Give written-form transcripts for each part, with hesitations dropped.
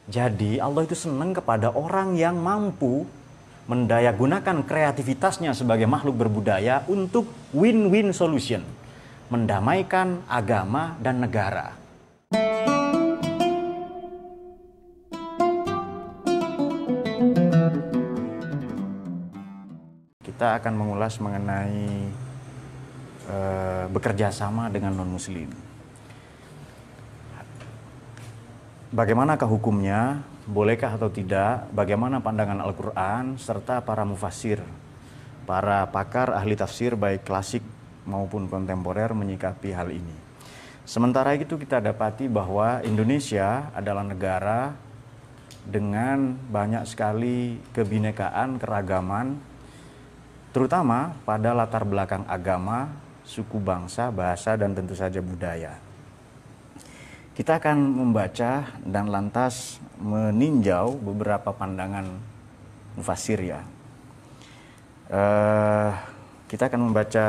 Jadi Allah itu senang kepada orang yang mampu mendayagunakan kreativitasnya sebagai makhluk berbudaya untuk win-win solution, mendamaikan agama dan negara. Kita akan mengulas mengenai bekerja sama dengan non-muslim. Bagaimanakah hukumnya, bolehkah atau tidak, bagaimana pandangan Al-Quran, serta para mufassir, para pakar ahli tafsir baik klasik maupun kontemporer menyikapi hal ini. Sementara itu kita dapati bahwa Indonesia adalah negara dengan banyak sekali kebinekaan, keragaman, terutama pada latar belakang agama, suku bangsa, bahasa, dan tentu saja budaya. Kita akan membaca dan lantas meninjau beberapa pandangan mufassir ya. Kita akan membaca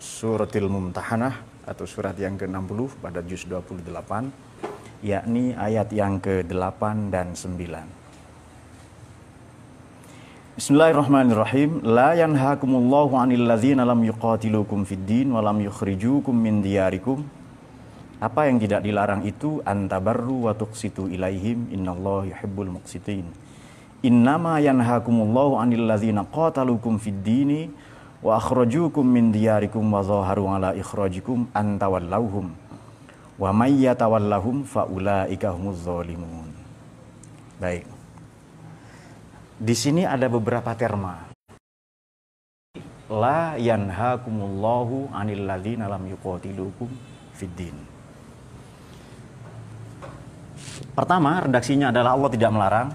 suratil Mumtahanah atau surat yang ke-60 pada juz 28, yakni ayat yang ke-8 dan 9. Bismillahirrahmanirrahim. La yanhakumullahu 'anil ladzina lam yuqatilukum fid din wa lam yukhrijukum min diyarikum. Apa yang tidak dilarang itu antabarru wa tuqsitu ilaihim innallaha yuhibbul muqsitin. Innama yanhakumullahu 'anil ladzina qatalukum fid dini wa akhrajukum min diyarikum wa zaharu 'ala ikhrajikum an tawallauhum wa may yatawallahum fa ulaika humuz zalimun. Baik. Di sini ada beberapa terma. La yanhakumullahu 'anil ladzina lam yuqatilukum fid din. Pertama, redaksinya adalah Allah tidak melarang.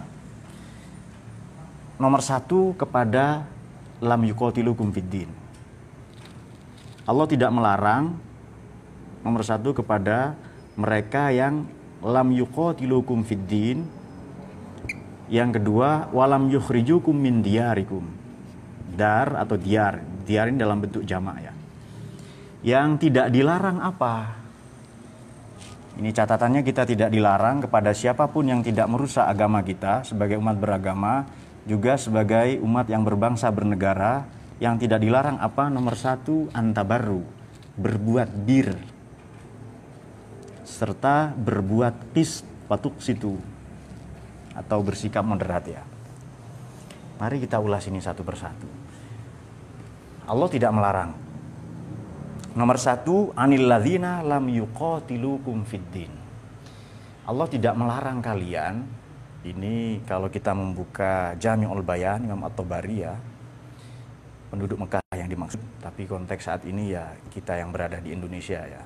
Nomor 1 kepada lam yuqatilukum fid din. Allah tidak melarang nomor 1 kepada mereka yang lam yuqatilukum fid din. Yang kedua, walam yukhrijukum min diyarikum. Dar atau diyar. Diyar ini dalam bentuk jamak ya. Yang tidak dilarang apa? Ini catatannya, kita tidak dilarang kepada siapapun yang tidak merusak agama kita sebagai umat beragama, juga sebagai umat yang berbangsa bernegara. Yang tidak dilarang apa? Nomor 1, antabarru, berbuat bir, serta berbuat qist patuk situ, atau bersikap moderat ya. Mari kita ulas ini satu persatu. Allah tidak melarang. Nomor 1, anil ladzina lam yuqatilukum fid din. Allah tidak melarang kalian. Ini kalau kita membuka Jami'ul Bayan Imam At-Tabari ya, penduduk Mekah yang dimaksud, tapi konteks saat ini ya kita yang berada di Indonesia ya.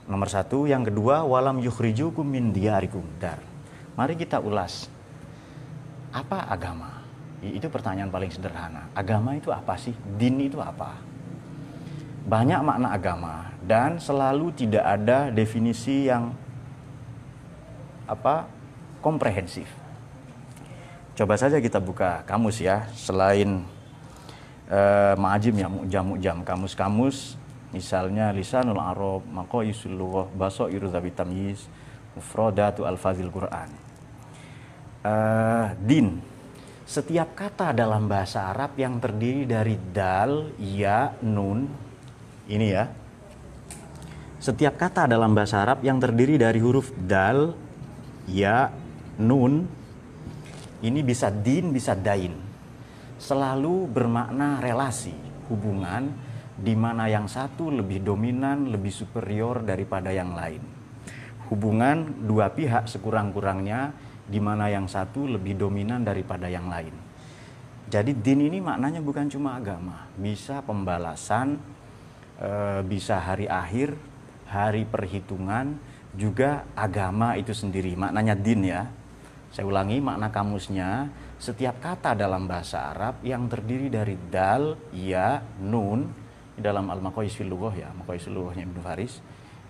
Nomor 1, yang kedua, walam yukhrijukum min diyarikum. Dar. Mari kita ulas. Apa agama? Itu pertanyaan paling sederhana. Agama itu apa sih? Din itu apa? Banyak makna agama dan selalu tidak ada definisi yang komprehensif. Coba saja kita buka kamus ya, selain ma'ajim ya, mu'jam, kamus-kamus misalnya Lisanul Arab, Maqayisul Lughah, Basairu Dzawit Tamyiz, Mufradatu Alfazil Quran. Din, setiap kata dalam bahasa Arab yang terdiri dari dal, ya, nun. Ini ya, setiap kata dalam bahasa Arab yang terdiri dari huruf dal, ya, nun, ini bisa din, bisa dain. Selalu bermakna relasi, hubungan, di mana yang satu lebih dominan, lebih superior daripada yang lain. Hubungan dua pihak sekurang-kurangnya, di mana yang satu lebih dominan daripada yang lain. Jadi din ini maknanya bukan cuma agama, bisa pembalasan, bisa hari akhir, hari perhitungan, juga agama itu sendiri. Maknanya din ya. Saya ulangi makna kamusnya, setiap kata dalam bahasa Arab yang terdiri dari dal, ya, nun, dalam Al-Maqayis fil Lughah ya, Maqayis fil Lughahnya Ibnu Faris.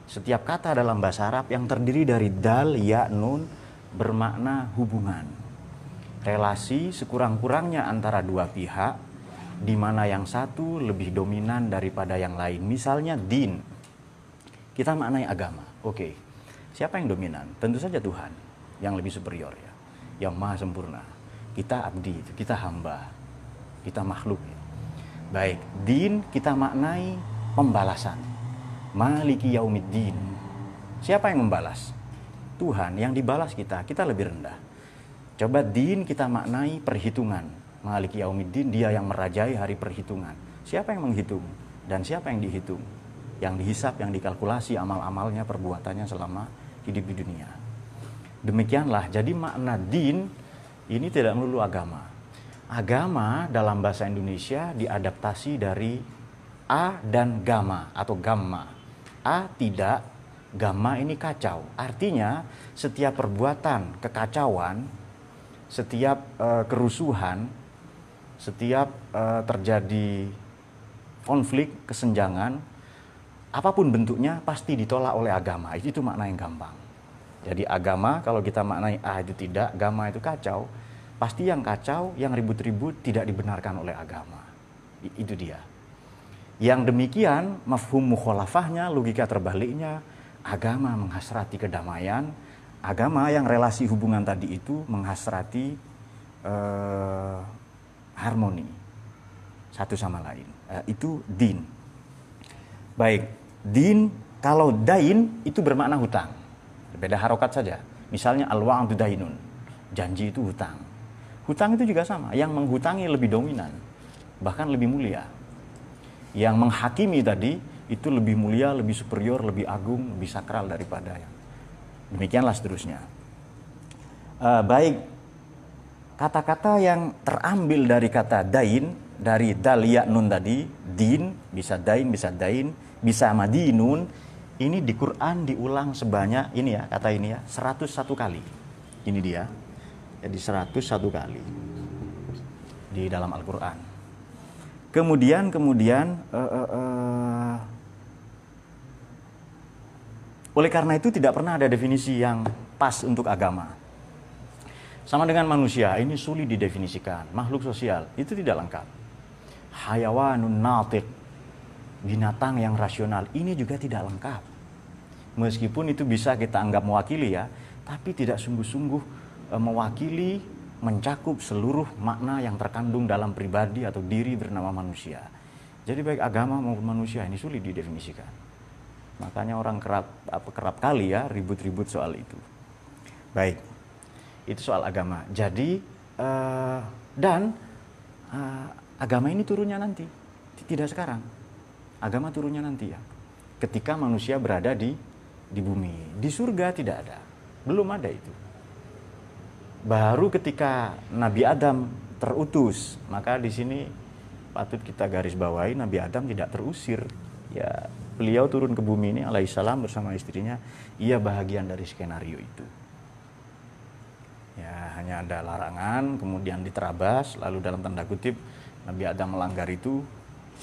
Setiap kata dalam bahasa Arab yang terdiri dari dal, ya, nun bermakna hubungan, relasi sekurang-kurangnya antara dua pihak, di mana yang satu lebih dominan daripada yang lain. Misalnya din, kita maknai agama. Oke, siapa yang dominan? Tentu saja Tuhan. yang lebih superior ya, yang maha sempurna. Kita abdi, kita hamba, kita makhluk ya. Baik, din kita maknai pembalasan. Maliki yaumiddin. Siapa yang membalas? Tuhan. Yang dibalas kita lebih rendah. Coba din kita maknai perhitungan. Maliki yaumiddin, dia yang merajai hari perhitungan. Siapa yang menghitung? Dan siapa yang dihitung? Yang dihisap, yang dikalkulasi amal-amalnya, perbuatannya selama hidup di dunia. Demikianlah, jadi makna din ini tidak melulu agama. Agama dalam bahasa Indonesia diadaptasi dari a dan gamma atau gamma. A tidak, gamma ini kacau. Artinya setiap perbuatan kekacauan, setiap kerusuhan, setiap terjadi konflik, kesenjangan, apapun bentuknya pasti ditolak oleh agama. Itu makna yang gampang. Jadi agama kalau kita maknai A itu tidak, gamma itu kacau, pasti yang kacau, yang ribut-ribut tidak dibenarkan oleh agama. Itu dia. Yang demikian mafhum mukhalafahnya, logika terbaliknya, agama menghasrati kedamaian, agama yang relasi hubungan tadi itu menghasrati harmoni satu sama lain. Itu din. Baik, din kalau dain itu bermakna hutang. Beda harokat saja. Misalnya al-wa'du dainun. Janji itu hutang. Hutang itu juga sama, yang menghutangi lebih dominan, bahkan lebih mulia. Yang menghakimi tadi itu lebih mulia, lebih superior, lebih agung, lebih sakral daripada yang. Demikianlah seterusnya. Baik, kata-kata yang terambil dari kata dain, dari dal ya nun tadi, din, bisa dain, bisa madinun, ini di Quran diulang sebanyak, ini ya, kata ini ya, 101 kali. Ini dia, jadi 101 kali di dalam Al-Quran. Kemudian oleh karena itu tidak pernah ada definisi yang pas untuk agama. Sama dengan manusia, ini sulit didefinisikan. Makhluk sosial, itu tidak lengkap. Hayawanun natiq, binatang yang rasional, ini juga tidak lengkap. Meskipun itu bisa kita anggap mewakili ya, tapi tidak sungguh-sungguh mewakili, mencakup seluruh makna yang terkandung dalam pribadi atau diri bernama manusia. Jadi baik agama maupun manusia ini sulit didefinisikan. Makanya orang kerap kali ya ribut-ribut soal itu. Baik, itu soal agama. Jadi agama ini turunnya nanti, tidak sekarang. Agama turunnya nanti ya, ketika manusia berada di bumi. Di surga tidak ada, belum ada itu. Baru ketika Nabi Adam terutus, maka di sini patut kita garis bawahi, Nabi Adam tidak terusir. Ya, beliau turun ke bumi ini alaihissalam bersama istrinya, ia bahagian dari skenario itu. Ya, hanya ada larangan, kemudian diterabas, lalu dalam tanda kutip Nabi Adam melanggar itu,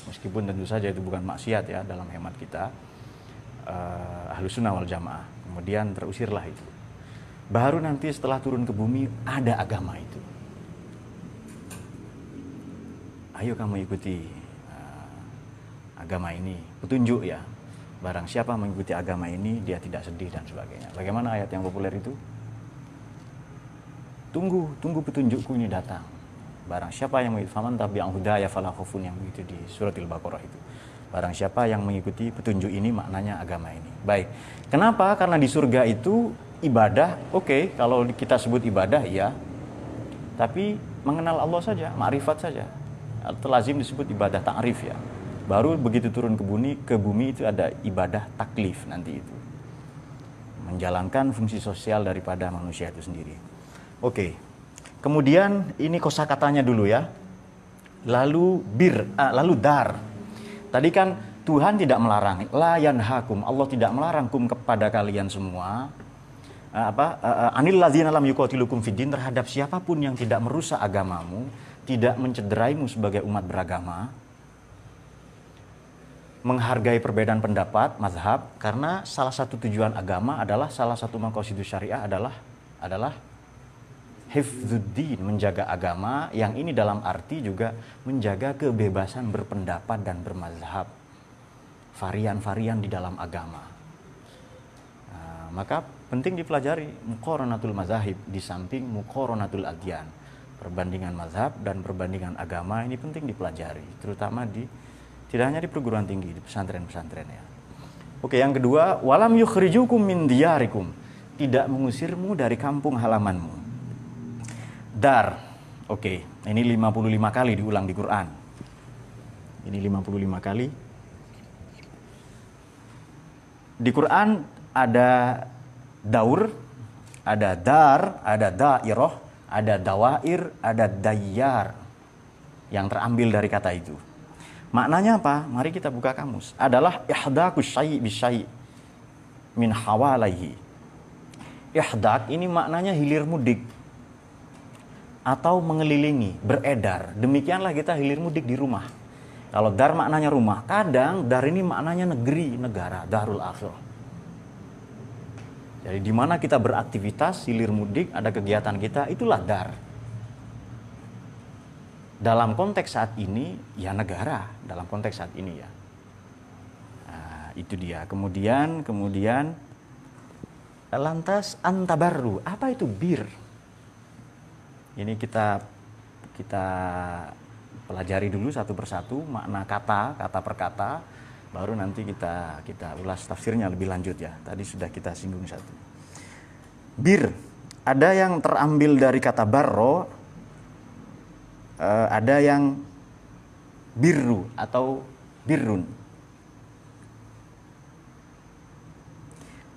meskipun tentu saja itu bukan maksiat ya dalam hemat kita, Ahlus Sunnah wal Jamaah. Kemudian terusirlah itu. Baru nanti setelah turun ke bumi ada agama itu. Ayo kamu ikuti agama ini, petunjuk ya. Barang siapa mengikuti agama ini, dia tidak sedih dan sebagainya. Bagaimana ayat yang populer itu? Tunggu petunjukku ini datang. Barang siapa yang mengikuti faman tabi'an hudaya fala khaufun, yang begitu di surat Al-Baqarah itu. Barang siapa yang mengikuti petunjuk ini, maknanya agama ini. Baik. Kenapa? Karena di surga itu ibadah, oke, kalau kita sebut ibadah ya. Tapi mengenal Allah saja, ma'rifat saja. Atau lazim disebut ibadah ta'rif ya. Baru begitu turun ke bumi itu ada ibadah taklif nanti itu. Menjalankan fungsi sosial daripada manusia itu sendiri. Oke. Kemudian ini kosakatanya dulu ya. Lalu lalu dar. Tadi kan Tuhan tidak melarang, la yanhakum, Allah tidak melarang kepada kalian semua anil ladzina lam yuqatilukum fiddin, terhadap siapapun yang tidak merusak agamamu, tidak mencederaimu sebagai umat beragama, menghargai perbedaan pendapat, mazhab, karena salah satu tujuan agama adalah, salah satu maqasidus syariah adalah hifdzuddin, menjaga agama, yang ini dalam arti juga menjaga kebebasan berpendapat dan bermazhab, varian-varian di dalam agama. Maka Penting dipelajari muqaranatul mazahib di samping muqaranatul adyan. Perbandingan mazhab dan perbandingan agama ini penting dipelajari, terutama tidak hanya di perguruan tinggi, di pesantren-pesantren ya. Oke, yang kedua, walam yukhrijukum min diyarikum, tidak mengusirmu dari kampung halamanmu. Dar. Oke, ini 55 kali diulang di Quran. Ini 55 kali. Di Quran ada daur, ada dar, ada dairah, ada dawair, ada dayyar yang terambil dari kata itu. Maknanya apa? Mari kita buka kamus. Adalah ihdakus syai' bisyai' min hawalaihi. Ihdak ini maknanya hilir mudik atau mengelilingi, beredar. Demikianlah kita hilir mudik di rumah. Kalau dar maknanya rumah, kadang dar ini maknanya negeri, negara, darul akhirah. Jadi di mana kita beraktivitas, hilir mudik, ada kegiatan kita, itulah dar. Dalam konteks saat ini, ya negara. Dalam konteks saat ini ya. Nah, itu dia. Kemudian lantas antabarru. Apa itu bir? Ini kita pelajari dulu satu persatu makna kata per kata. Baru nanti kita ulas tafsirnya lebih lanjut ya. Tadi sudah kita singgung satu. Bir, ada yang terambil dari kata barro, ada yang birru atau birrun.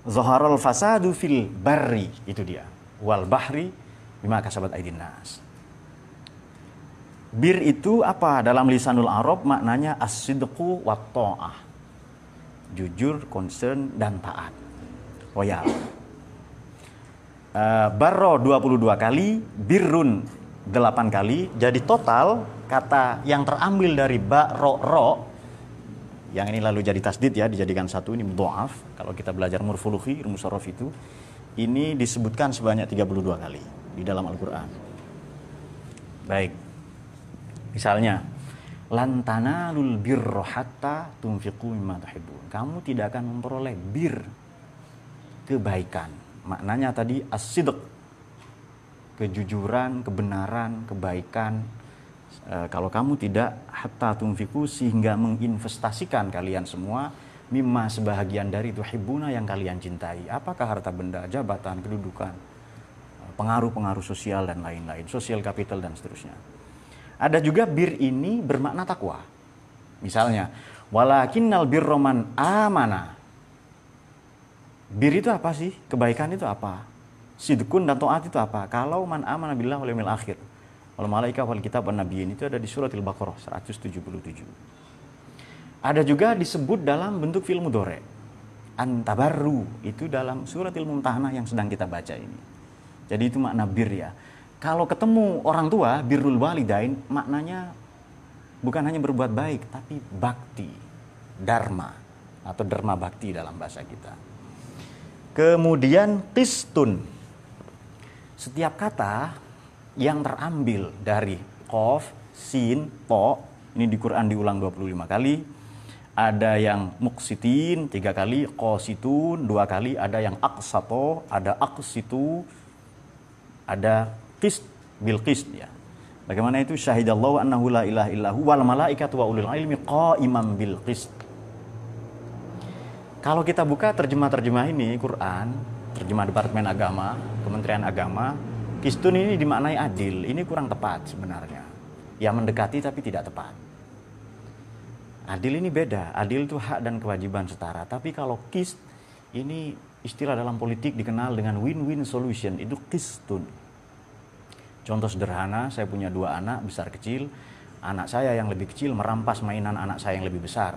Zaharal fasadu fil barri, itu dia. Wal bahri bima kasabat aydin nas. Bir itu apa? Dalam lisanul Arab maknanya as-sidqu wa ta'ah. Jujur, concern, dan taat. Loyal. Barro 22 kali, birrun 8 kali. Jadi total kata yang terambil dari ba, ro, yang ini lalu jadi tasdid ya, dijadikan satu, ini mudha'af. Kalau kita belajar morfologi, ilmu sorof itu, ini disebutkan sebanyak 32 kali di dalam Al-Quran. Baik. Misalnya, lan tanalul birra hatta tunfiqu mimma tuhibbun. Kamu tidak akan memperoleh bir, kebaikan. Maknanya tadi as-sidq, kejujuran, kebenaran, kebaikan. Kalau kamu tidak hatta tunfiqu, sehingga menginvestasikan kalian semua mimma, sebahagian dari tuhibbuna yang kalian cintai. Apakah harta benda, jabatan, kedudukan, pengaruh-pengaruh sosial dan lain-lain, social capital dan seterusnya. Ada juga bir ini bermakna takwa. Misalnya, walakinnal birra man amana. Bir itu apa sih? Kebaikan itu apa? Sidqun dan taat itu apa? Kalau man amana billah wal yaumil akhir, wal malaikah wal kitab wan nabiyyin, itu ada di surat Al-Baqarah 177. Ada juga disebut dalam bentuk fi'il mudhari'. Antabarru itu dalam surat Al-Mumtahanah yang sedang kita baca ini. Jadi itu makna bir ya. Kalau ketemu orang tua, birrul walidain, maknanya bukan hanya berbuat baik, tapi bakti, dharma, atau dharma bakti dalam bahasa kita. Kemudian qistun. Setiap kata yang terambil dari qaf, sin, to, ini di Quran diulang 25 kali. Ada yang muqsitin 3 kali, qasitun 2 kali, ada yang aqsato, ada aqsitu, ada qist bil qist ya. Bagaimana itu? Syahidallahu annahu la ilaha illahu wal malaikatu wa ulul ilmi qa'iman bil qist. Kalau kita buka terjemah-terjemah ini Quran, terjemah Departemen Agama, Kementerian Agama, qistun ini dimaknai adil. Ini kurang tepat sebenarnya. Ya mendekati tapi tidak tepat. Adil ini beda. Adil itu hak dan kewajiban setara. Tapi kalau qist ini istilah dalam politik dikenal dengan win-win solution. Itu qistun. Contoh sederhana, saya punya 2 anak, besar kecil. Anak saya yang lebih kecil merampas mainan anak saya yang lebih besar.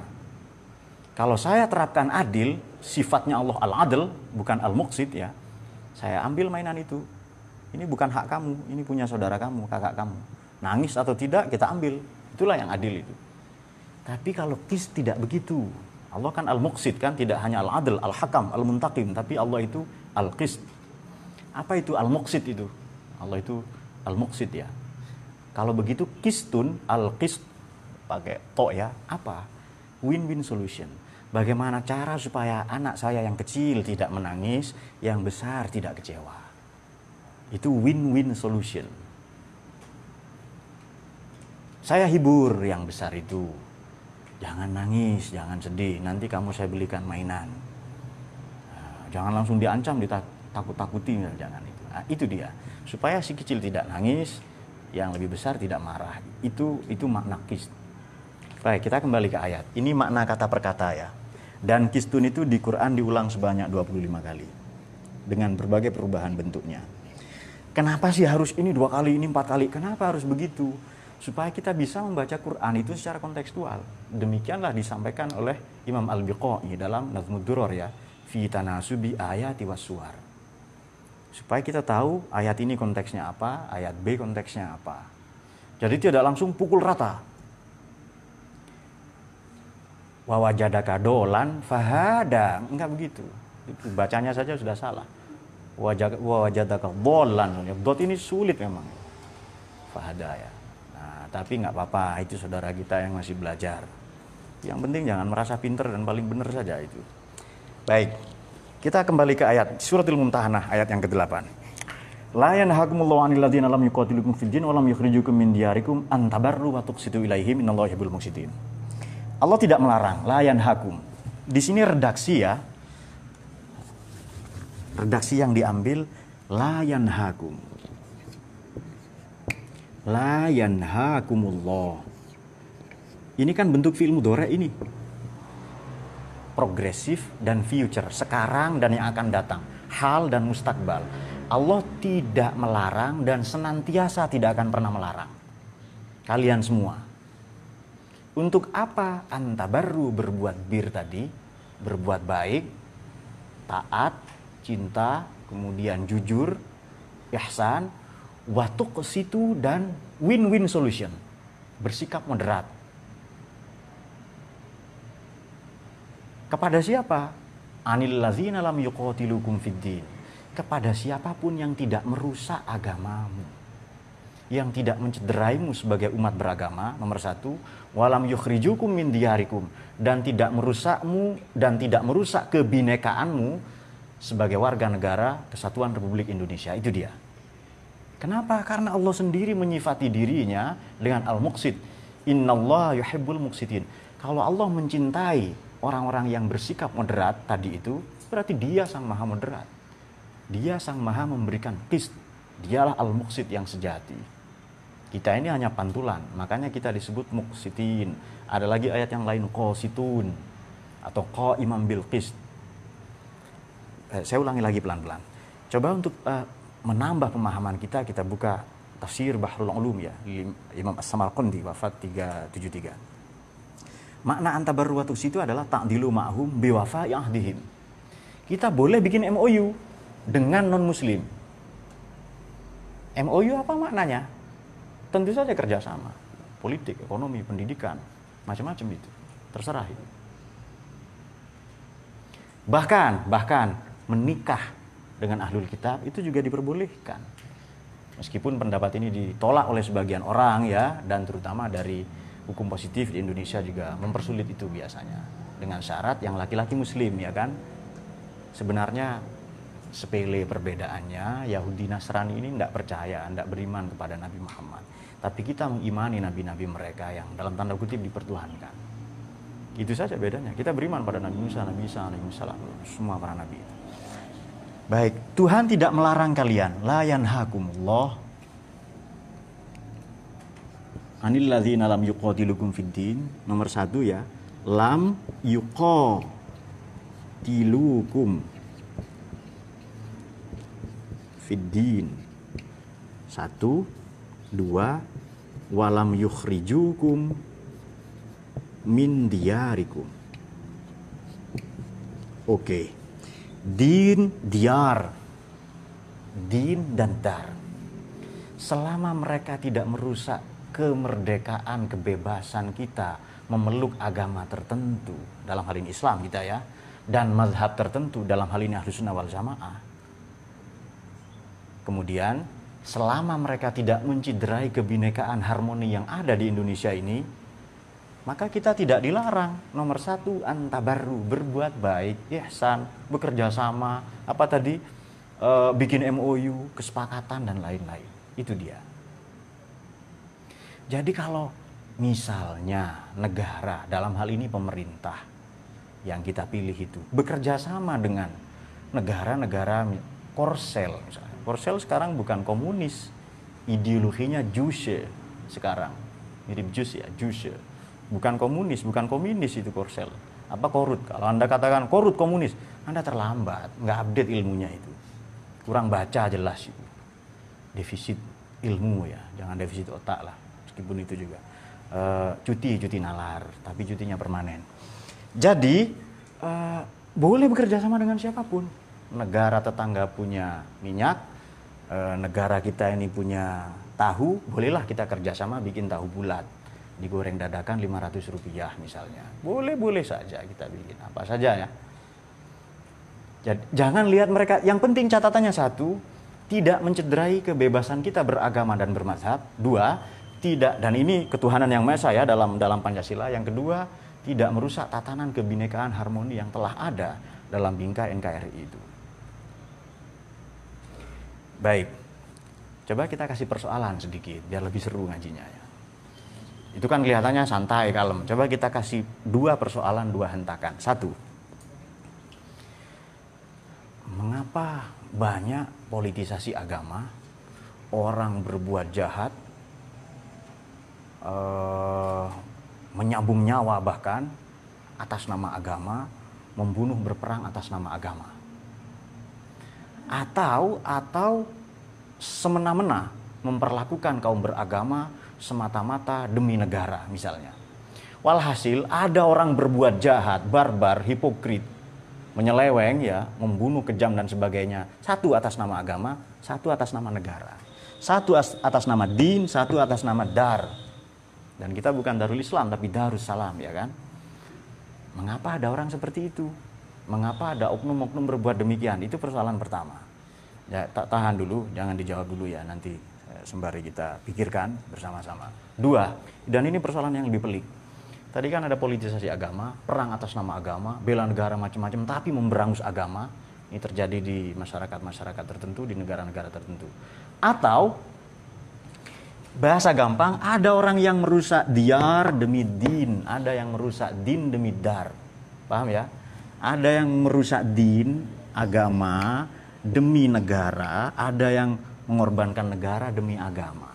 Kalau saya terapkan adil, sifatnya Allah al-adl, bukan al-muqsid ya. Saya ambil mainan itu. Ini bukan hak kamu, ini punya saudara kamu, kakak kamu. Nangis atau tidak, kita ambil. Itulah yang adil itu. Tapi kalau qist tidak begitu. Allah kan al-muqsid kan, tidak hanya al-adl, al-hakam, al-muntaqim, tapi Allah itu al-qist. Apa itu al-muqsid itu? Allah itu al-muqsid ya. Kalau begitu qistun, al-qist pakai to ya, apa? Win-win solution. Bagaimana cara supaya anak saya yang kecil tidak menangis, yang besar tidak kecewa. Itu win-win solution. Saya hibur yang besar itu. Jangan nangis, jangan sedih. Nanti kamu saya belikan mainan. Nah, jangan langsung diancam, ditakut-takuti, jangan itu. Nah, itu dia. Supaya si kecil tidak nangis, yang lebih besar tidak marah. Itu makna qist. Baik, kita kembali ke ayat. Ini makna kata per kata ya. Dan qistun itu di Quran diulang sebanyak 25 kali. Dengan berbagai perubahan bentuknya. Kenapa sih harus ini 2 kali, ini 4 kali? Kenapa harus begitu? Supaya kita bisa membaca Quran itu secara kontekstual. Demikianlah disampaikan oleh Imam Al-Biqai dalam Nazmud Duror ya. Fi tanasubi ayati wassuwar. Supaya kita tahu ayat ini konteksnya apa, ayat B konteksnya apa. Jadi tidak langsung pukul rata. Wa wajadaka dolan fahada, enggak begitu. Itu bacanya saja sudah salah. Wa wajadaka dolan, dot ini sulit memang. Fahada ya. Nah, tapi enggak apa-apa, itu saudara kita yang masih belajar. Yang penting jangan merasa pinter dan paling benar saja itu. Baik. Kita kembali ke ayat Suratul Mumtahanah ayat yang ke-8. La yanhakumullahu 'anil ladzina lam yuqatilukum fid din wa lam yukhrijukum min diyarikum an tabarru wa tuqsitu ilaihim innallaha yuhibbul muqsitin. Allah tidak melarang, la yanhakum. Di sini redaksi ya. Redaksi yang diambil la yanhakum. La yanhakumullah. Ini kan bentuk fi'il mudhari ini. Progresif dan future, sekarang dan yang akan datang, hal dan mustakbal. Allah tidak melarang dan senantiasa tidak akan pernah melarang kalian semua. Untuk apa? Antabarru, berbuat bir tadi, berbuat baik, taat, cinta, kemudian jujur, ihsan, watuk situ dan win-win solution, bersikap moderat. Kepada siapa? Anil ladzina lam yuqatilukum fid din. Kepada siapapun yang tidak merusak agamamu, yang tidak mencederaimu sebagai umat beragama, nomor 1, walam yukhrijukum min diyarikum, dan tidak merusakmu dan tidak merusak kebinekaanmu sebagai warga negara Kesatuan Republik Indonesia. Itu dia. Kenapa? Karena Allah sendiri menyifati dirinya dengan al-muqsit. Innallaha yuhibbul muqsitin. Kalau Allah mencintai orang-orang yang bersikap moderat tadi itu, berarti dia sang maha moderat. Dia sang maha memberikan qist. Dialah al-muqsit yang sejati. Kita ini hanya pantulan, makanya kita disebut muqsitin. Ada lagi ayat yang lain, qasitun atau qaimam bil qist. Saya ulangi lagi pelan-pelan. Coba untuk menambah pemahaman kita buka tafsir Bahrul Ulum ya, Imam As-Samarqandi wafat 373. Makna antabarru wa tuqsitu adalah ta'dilu ma'hum biwafa'i ahdihim. Kita boleh bikin MOU dengan non-muslim. MOU apa maknanya? Tentu saja kerjasama, politik, ekonomi, pendidikan, macam-macam itu, terserah itu. Bahkan menikah dengan ahlul kitab itu juga diperbolehkan. Meskipun pendapat ini ditolak oleh sebagian orang ya, dan terutama dari hukum positif di Indonesia juga mempersulit itu biasanya. Dengan syarat yang laki-laki muslim ya kan. Sebenarnya sepele perbedaannya, Yahudi Nasrani ini tidak percaya, tidak beriman kepada Nabi Muhammad. Tapi kita mengimani nabi-nabi mereka yang dalam tanda kutip dipertuhankan. Itu saja bedanya. Kita beriman pada Nabi Musa, Nabi Isa, Nabi Musa, semua para nabi. Baik, Tuhan tidak melarang kalian. La yanhakumullah anil ladzina lam yuqatilukum fid din. Nomor 1 ya. Lam yuqatilukum fiddin. 1, 2, walam yukhrijukum min diyarikum. Oke. Din, diyar. Din dan dar. Selama mereka tidak merusak kemerdekaan, kebebasan kita memeluk agama tertentu, dalam hal ini Islam kita ya, dan mazhab tertentu, dalam hal ini Ahlus Sunnah wal Jamaah. Kemudian selama mereka tidak menciderai kebinekaan harmoni yang ada di Indonesia ini, maka kita tidak dilarang. Nomor satu, antabaru, berbuat baik, ihsan, bekerja sama, apa tadi, bikin MOU, kesepakatan dan lain-lain. Itu dia. Jadi kalau misalnya negara, dalam hal ini pemerintah yang kita pilih itu bekerja sama dengan negara-negara Korsel misalnya. Korsel sekarang bukan komunis, ideologinya Juche sekarang, mirip Jus ya, Juche. Bukan komunis itu Korsel. Apa korut? Kalau Anda katakan korut komunis, Anda terlambat, nggak update ilmunya itu. Kurang baca jelas itu. Defisit ilmu ya, jangan defisit otak lah. Meskipun itu juga cuti nalar, tapi cutinya permanen. Jadi boleh bekerja sama dengan siapapun. Negara tetangga punya minyak, negara kita ini punya tahu, bolehlah kita kerjasama bikin tahu bulat. Digoreng dadakan Rp500 misalnya. Boleh saja kita bikin apa saja ya. Jadi, jangan lihat mereka, yang penting catatannya satu, tidak mencederai kebebasan kita beragama dan bermazhab. Dua, tidak, dan ini ketuhanan yang Maha Esa ya dalam Pancasila. Yang kedua, tidak merusak tatanan kebinekaan harmoni yang telah ada dalam bingkai NKRI itu. Baik, coba kita kasih persoalan sedikit biar lebih seru ngajinya ya. Itu kan kelihatannya santai, kalem. Coba kita kasih 2 persoalan, 2 hentakan. 1. Mengapa banyak politisasi agama, orang berbuat jahat, menyambung nyawa bahkan atas nama agama, membunuh berperang atas nama agama? Atau semena-mena memperlakukan kaum beragama semata-mata demi negara misalnya. Walhasil ada orang berbuat jahat, barbar, hipokrit, menyeleweng ya, membunuh kejam dan sebagainya. Satu atas nama agama, satu atas nama negara. Satu atas nama din, satu atas nama dar. Dan kita bukan Darul Islam tapi Darussalam ya kan. Mengapa ada orang seperti itu? Mengapa ada oknum-oknum berbuat demikian? Itu persoalan pertama. Ya, tahan dulu, jangan dijawab dulu ya, nanti sembari kita pikirkan bersama-sama. 2, dan ini persoalan yang lebih pelik. Tadi kan ada politisasi agama, perang atas nama agama, bela negara macam-macam, tapi memberangus agama. Ini terjadi di masyarakat-masyarakat tertentu, di negara-negara tertentu. Atau bahasa gampang, ada orang yang merusak diyar demi din, ada yang merusak din demi dar. Paham ya? Ada yang merusak din, agama, demi negara, ada yang mengorbankan negara demi agama.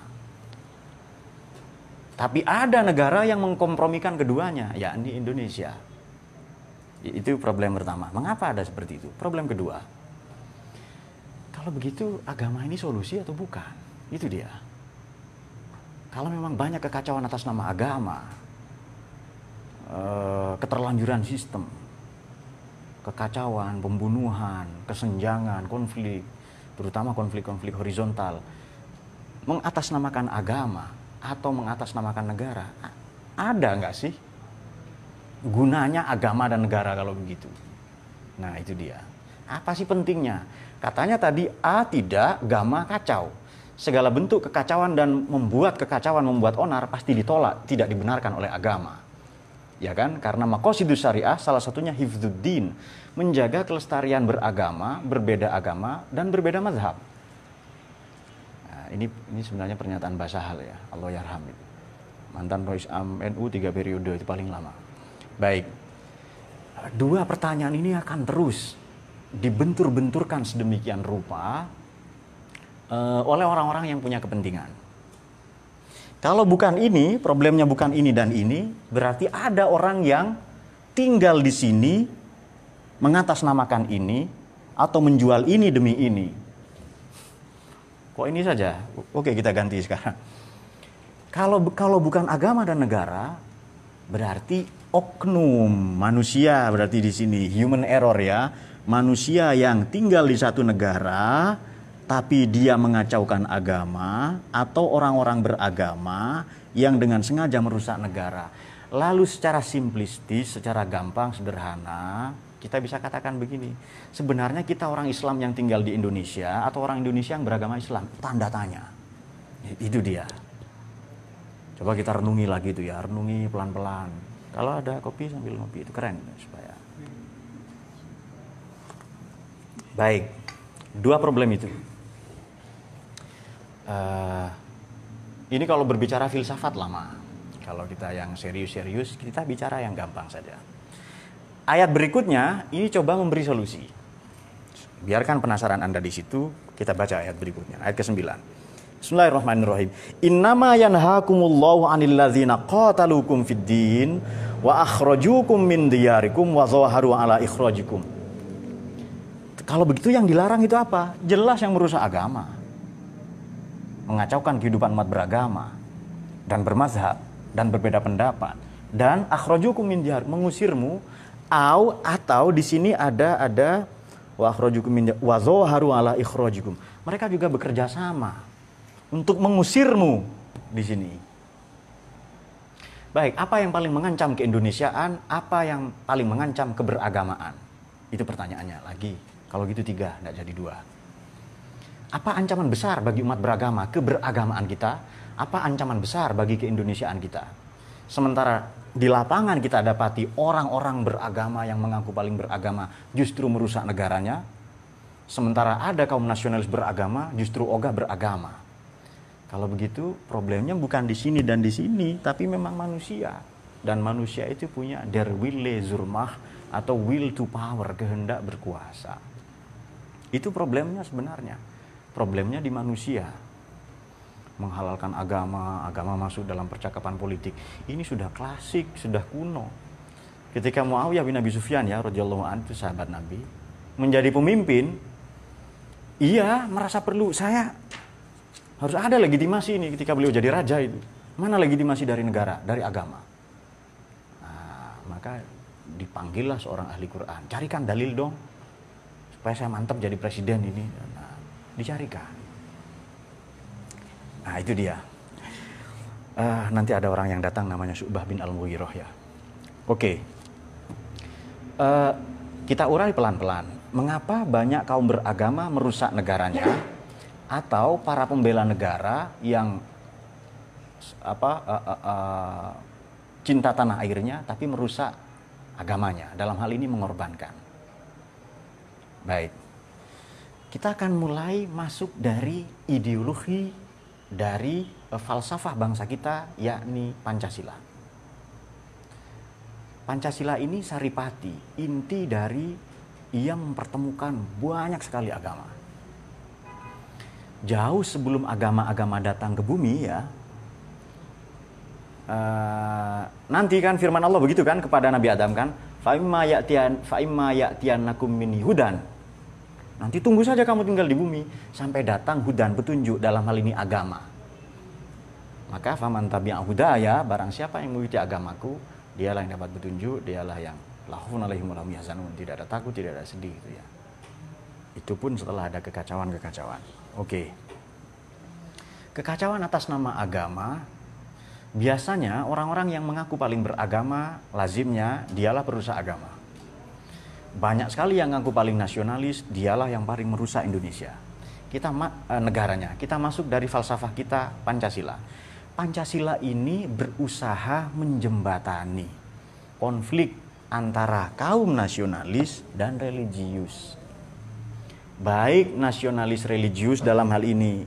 Tapi ada negara yang mengkompromikan keduanya, yakni Indonesia. Itu problem pertama. Mengapa ada seperti itu? Problem kedua, kalau begitu agama ini solusi atau bukan? Itu dia. Kalau memang banyak kekacauan atas nama agama, keterlanjuran sistem, kekacauan, pembunuhan, kesenjangan, konflik, terutama konflik-konflik horizontal, mengatasnamakan agama atau mengatasnamakan negara, ada nggak sih gunanya agama dan negara kalau begitu? Nah itu dia. Apa sih pentingnya? Katanya tadi tidak, gamma kacau. Segala bentuk kekacauan dan membuat kekacauan, membuat onar pasti ditolak, tidak dibenarkan oleh agama. Ya kan? Karena maqasidus syariah salah satunya hifdzuddin, menjaga kelestarian beragama, berbeda agama dan berbeda mazhab. Nah, ini sebenarnya pernyataan Basahal ya, Allah yarham itu. Mantan Rois Am NU 3 periode itu paling lama. Baik. 2 pertanyaan ini akan terus dibentur-benturkan sedemikian rupa oleh orang-orang yang punya kepentingan. Kalau bukan ini, problemnya bukan ini dan ini, berarti ada orang yang tinggal di sini mengatasnamakan ini atau menjual ini demi ini. Kok ini saja? Oke, kita ganti sekarang. Kalau bukan agama dan negara, berarti oknum manusia, berarti di sini human error ya. Manusia yang tinggal di satu negara tapi dia mengacaukan agama, atau orang-orang beragama yang dengan sengaja merusak negara. Lalu secara simplistis, secara gampang, sederhana, kita bisa katakan begini, sebenarnya kita orang Islam yang tinggal di Indonesia atau orang Indonesia yang beragama Islam? Tanda tanya. Itu dia. Coba kita renungi lagi itu ya, renungi pelan-pelan. Kalau ada kopi sambil ngopi itu keren supaya. Baik, dua problem itu. Ini kalau berbicara filsafat lama. Kalau kita yang serius-serius, kita bicara yang gampang saja. Ayat berikutnya ini coba memberi solusi. Biarkan penasaran Anda di situ, kita baca ayat berikutnya, ayat ke-9. Bismillahirrahmanirrahim. Innama yanhaakumullahu 'anil ladzina qataluukum fid din wa akhrajukum min diyarikum wa zaharu 'ala ikhrajikum. Kalau begitu yang dilarang itu apa? Jelas yang merusak agama. Mengacaukan kehidupan umat beragama dan bermazhab dan berbeda pendapat dan akhrajukum min diyar, mengusirmu atau di sini ada wa akhrajukum min wa zaharu 'ala ikhrajikum. Mereka juga bekerja sama untuk mengusirmu di sini. Baik, apa yang paling mengancam keindonesiaan? Apa yang paling mengancam keberagamaan? Itu pertanyaannya lagi. Kalau gitu 3, tidak jadi 2. Apa ancaman besar bagi umat beragama, keberagamaan kita? Apa ancaman besar bagi keindonesiaan kita? Sementara di lapangan kita dapati orang-orang beragama yang mengaku paling beragama justru merusak negaranya. Sementara ada kaum nasionalis beragama justru ogah beragama. Kalau begitu problemnya bukan di sini dan di sini, tapi memang manusia. Dan manusia itu punya der wille zurmah atau will to power, kehendak berkuasa. Itu problemnya sebenarnya. Problemnya di manusia. Menghalalkan agama masuk dalam percakapan politik. Ini sudah klasik, sudah kuno. Ketika Muawiyah bin Abi Sufyan ya radhiyallahu anhu, sahabat Nabi, menjadi pemimpin, ia merasa perlu, saya harus ada legitimasi ini ketika beliau jadi raja itu. Mana legitimasi dari negara, dari agama? Nah, maka dipanggillah seorang ahli Quran. Carikan dalil dong, supaya saya mantap jadi presiden ini. Nah, dicarikan. Nah, itu dia. Nanti ada orang yang datang namanya Syu'bah bin Al-Mughirah ya. Oke. Kita urai pelan-pelan. Mengapa banyak kaum beragama merusak negaranya? Atau para pembela negara yang cinta tanah airnya tapi merusak agamanya, dalam hal ini mengorbankan. Baik, kita akan mulai masuk dari ideologi, dari falsafah bangsa kita, yakni Pancasila. Pancasila ini saripati, inti dari ia mempertemukan banyak sekali agama. Jauh sebelum agama-agama datang ke bumi ya, nanti kan firman Allah begitu kan kepada Nabi Adam kan, fa'imma ya'tiyannakum minni hudan. Nanti tunggu saja kamu tinggal di bumi sampai datang hudan, petunjuk, dalam hal ini agama. Maka faman tabi'a hudaya, barang siapa yang mengikuti agamaku, dialah yang dapat petunjuk, dialah yang la khaufun 'alaihim wa la hum yahzanun, tidak ada takut, tidak ada sedih gitu ya. Itu pun setelah ada kekacauan-kekacauan. Oke. Kekacauan atas nama agama, biasanya orang-orang yang mengaku paling beragama, lazimnya dialah perusak agama. Banyak sekali yang mengaku paling nasionalis, dialah yang paling merusak Indonesia. Negaranya. Kita masuk dari falsafah kita, Pancasila. Pancasila ini berusaha menjembatani konflik antara kaum nasionalis dan religius. Baik nasionalis religius dalam hal ini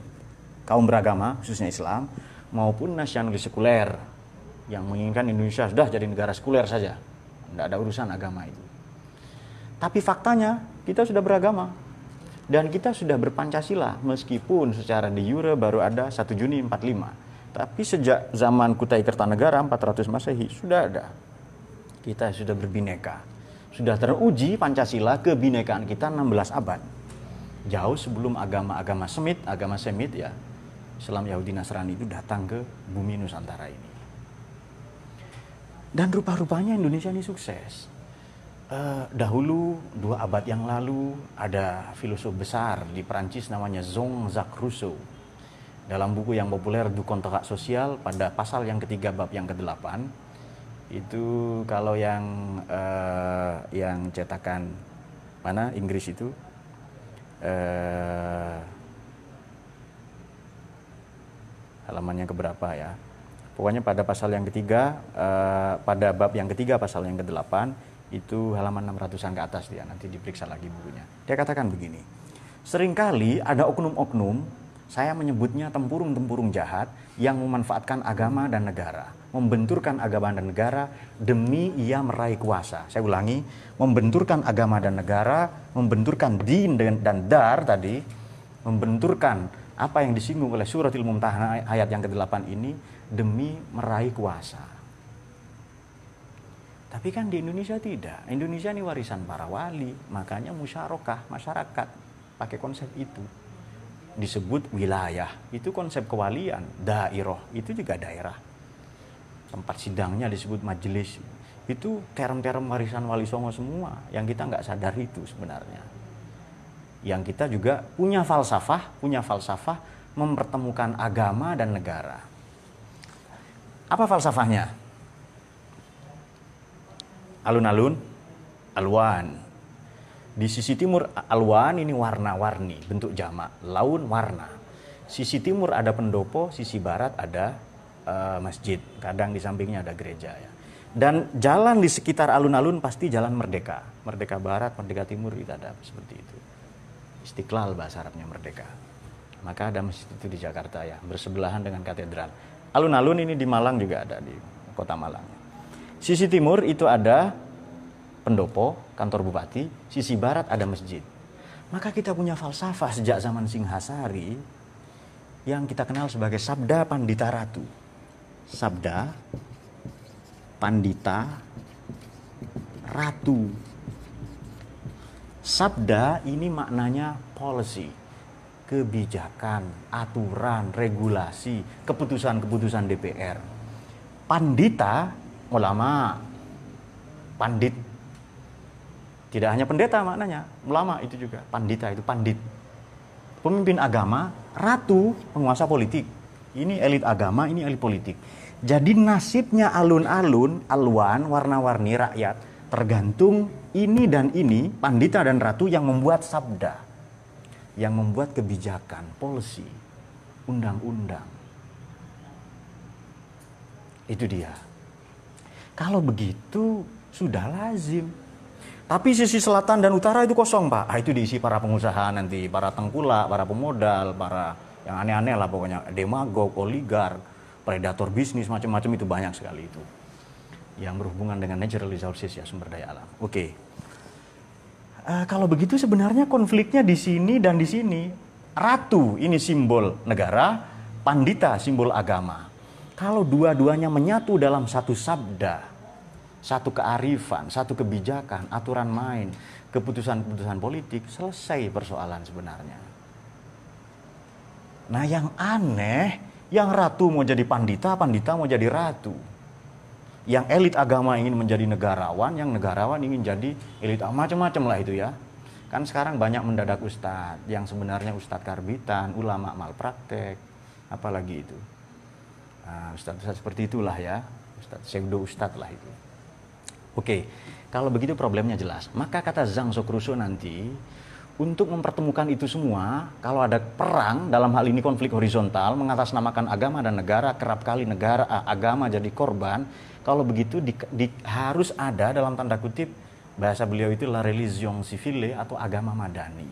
kaum beragama, khususnya Islam, maupun nasionalis sekuler yang menginginkan Indonesia sudah jadi negara sekuler saja, tidak ada urusan agama itu. Tapi faktanya kita sudah beragama dan kita sudah berpancasila, meskipun secara de jure baru ada 1 Juni 45. Tapi sejak zaman Kutai Kertanegara 400 Masehi sudah ada. Kita sudah berbineka, sudah teruji Pancasila kebinekaan kita 16 abad. Jauh sebelum agama Semit ya, Islam, Yahudi, Nasrani itu datang ke bumi Nusantara ini. Dan rupa-rupanya Indonesia ini sukses. Dahulu 2 abad yang lalu ada filosof besar di Perancis namanya Jean-Jacques Rousseau. Dalam buku yang populer Du Contrat Social pada pasal yang ketiga bab yang ke-8 itu, kalau yang cetakan mana Inggris itu halamannya keberapa ya, Pokoknya pada pasal yang ketiga, pada bab yang ketiga pasal yang ke-8, itu halaman 600-an ke atas dia, nanti diperiksa lagi bukunya. Dia katakan begini, seringkali ada oknum-oknum, saya menyebutnya tempurung-tempurung jahat, yang memanfaatkan agama dan negara, membenturkan agama dan negara demi ia meraih kuasa. Saya ulangi, membenturkan agama dan negara, membenturkan din dan dar tadi, membenturkan apa yang disinggung oleh suratul Mumtahanah ayat yang ke-8 ini demi meraih kuasa. Tapi kan di Indonesia tidak. Indonesia ini warisan para wali, makanya musyarakah masyarakat pakai konsep itu. Disebut wilayah, itu konsep kewalian. Dairah, itu juga daerah. Tempat sidangnya disebut majelis. Itu term-term warisan Wali Songo semua, yang kita nggak sadar itu sebenarnya. Yang kita juga punya falsafah mempertemukan agama dan negara. Apa falsafahnya? Alun-alun, alwan. Di sisi timur alwan ini warna-warni, bentuk jamak, laun warna. Sisi timur ada pendopo, sisi barat ada masjid. Kadang di sampingnya ada gereja ya. Dan jalan di sekitar alun-alun pasti jalan Merdeka. Merdeka Barat, Merdeka Timur itu ada seperti itu. Istiqlal bahasa Arabnya Merdeka. Maka ada masjid itu di Jakarta ya, bersebelahan dengan katedral. Alun-alun ini di Malang juga ada, di kota Malang. Sisi timur itu ada pendopo, kantor bupati, sisi barat ada masjid. Maka kita punya falsafah sejak zaman Singhasari yang kita kenal sebagai Sabda Pandita Ratu. Sabda Pandita Ratu. Sabda ini maknanya policy, kebijakan, aturan, regulasi, keputusan-keputusan DPR. Pandita, ulama, pandit. Tidak hanya pendeta maknanya, ulama itu juga. Pandita itu pandit. Pemimpin agama, ratu, penguasa politik. Ini elit agama, ini elit politik. Jadi nasibnya alun-alun, alwan, warna-warni rakyat, tergantung ini dan ini, pandita dan ratu yang membuat sabda. Yang membuat kebijakan, policy, undang-undang. Itu dia. Kalau begitu, sudah lazim. Tapi sisi selatan dan utara itu kosong, Pak. Itu diisi para pengusaha nanti, para tengkulak, para pemodal, para yang aneh-aneh lah pokoknya, demagog, oligark, predator bisnis, macam-macam itu banyak sekali itu. Yang berhubungan dengan natural resources ya, sumber daya alam. Oke. Kalau begitu sebenarnya konfliknya di sini dan di sini. Ratu ini simbol negara, pandita simbol agama. Kalau dua-duanya menyatu dalam satu sabda, satu kearifan, satu kebijakan, aturan main, keputusan-keputusan politik, selesai persoalan sebenarnya. Nah yang aneh, yang ratu mau jadi pandita, pandita mau jadi ratu. Yang elit agama ingin menjadi negarawan, yang negarawan ingin jadi elit agama, macam-macam lah itu ya. Kan sekarang banyak mendadak ustadz, yang sebenarnya ustadz karbitan, ulama malpraktek, apalagi itu. Nah, ustadz-ustadz seperti itulah ya, ustadz, pseudo ustadz lah itu. Oke, kalau begitu problemnya jelas. Maka kata Zhang Shoukrusho nanti, untuk mempertemukan itu semua, kalau ada perang, dalam hal ini konflik horizontal, mengatasnamakan agama dan negara, kerap kali agama jadi korban, kalau begitu harus ada dalam tanda kutip, bahasa beliau itu la religion civile atau agama madani.